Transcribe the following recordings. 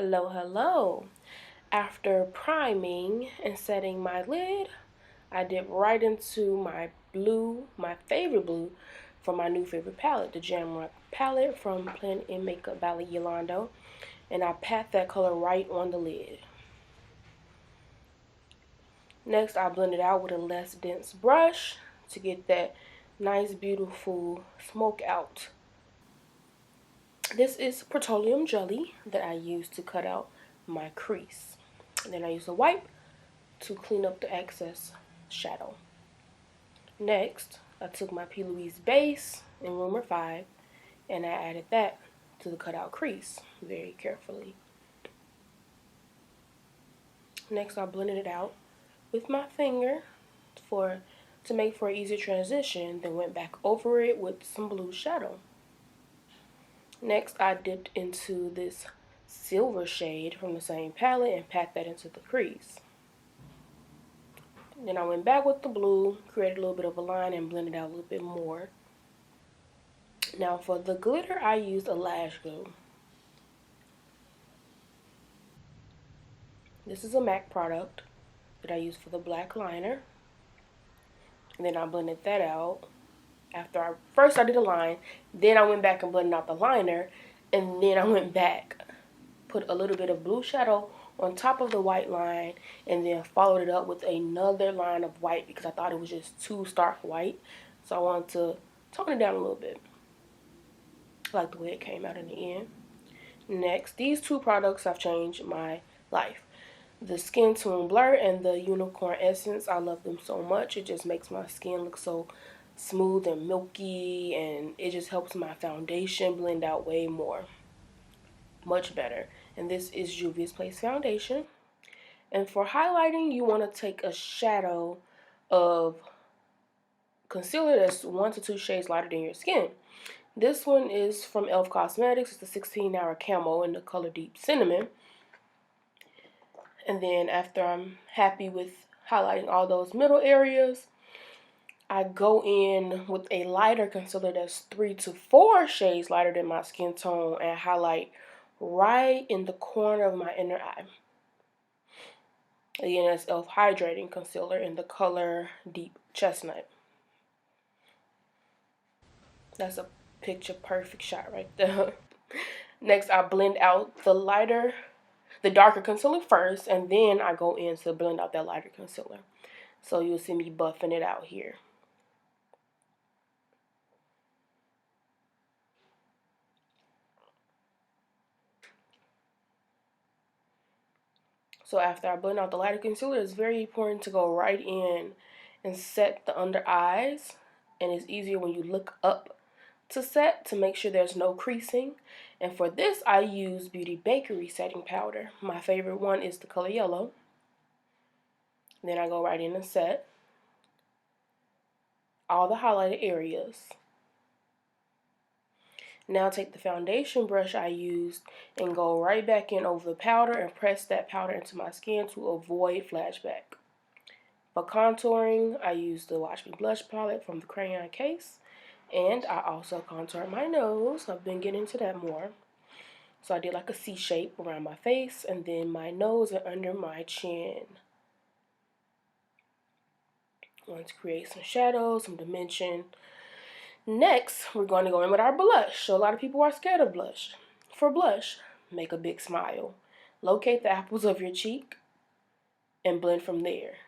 Hello, hello. After priming and setting my lid, I dipped right into my blue, my favorite blue, from my new favorite palette, the Jamrock palette from Plan in Makeup by Yolando, and I pat that color right on the lid. Next, I blend it out with a less dense brush to get that nice, beautiful smoke out. This is petroleum jelly that I use to cut out my crease. And then I use a wipe to clean up the excess shadow. Next, I took my P. Louise base in Rumor 5 and I added that to the cutout crease very carefully. Next, I blended it out with my finger to make for an easier transition, then went back over it with some blue shadow. Next, I dipped into this silver shade from the same palette and pat that into the crease. Then I went back with the blue, created a little bit of a line, and blended out a little bit more. Now for the glitter, I used a lash glue. This is a MAC product that I use for the black liner. And then I blended that out. First I did a line, then I went back and blended out the liner, and then I went back, put a little bit of blue shadow on top of the white line, and then followed it up with another line of white because I thought it was just too stark white. So I wanted to tone it down a little bit. I like the way it came out in the end. Next, these two products have changed my life. The Skin Tone Blur and the Unicorn Essence, I love them so much. It just makes my skin look so smooth and milky, and it just helps my foundation blend out way more. Much better. And this is Juvia's Place Foundation. And for highlighting, you want to take a shadow of concealer that's 1 to 2 shades lighter than your skin. This one is from e.l.f. Cosmetics. It's the 16-hour camo in the color Deep Cinnamon. And then after I'm happy with highlighting all those middle areas, I go in with a lighter concealer that's 3 to 4 shades lighter than my skin tone and highlight right in the corner of my inner eye. Again, that's e.l.f. Hydrating Concealer in the color Deep Chestnut. That's a picture perfect shot right there. Next, I blend out the darker concealer first, and then I go in to blend out that lighter concealer. So you'll see me buffing it out here. So after I blend out the lighter concealer, it's very important to go right in and set the under eyes. And it's easier when you look up to set to make sure there's no creasing. And for this, I use Beauty Bakery setting powder. My favorite one is the color yellow. Then I go right in and set all the highlighted areas. Now take the foundation brush I used and go right back in over the powder and press that powder into my skin to avoid flashback. For contouring, I used the Watch Me Blush palette from the Crayon Case. And I also contoured my nose. I've been getting into that more. So I did like a C shape around my face and then my nose and under my chin. I want to create some shadows, some dimension. Next, we're going to go in with our blush. So a lot of people are scared of blush. For blush, make a big smile. Locate the apples of your cheek and blend from there.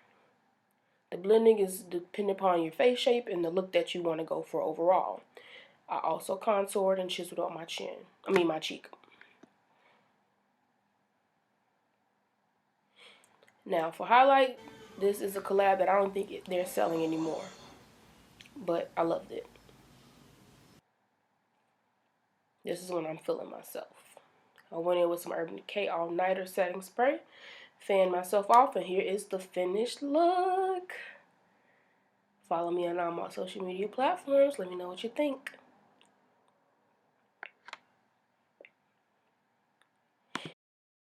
The blending is dependent upon your face shape and the look that you want to go for overall. I also contoured and chiseled up my cheek. Now for highlight, this is a collab that I don't think they're selling anymore, but I loved it. This is when I'm feeling myself. I went in with some Urban Decay All Nighter setting spray, fanned myself off, and here is the finished look. Follow me on all my social media platforms. Let me know what you think.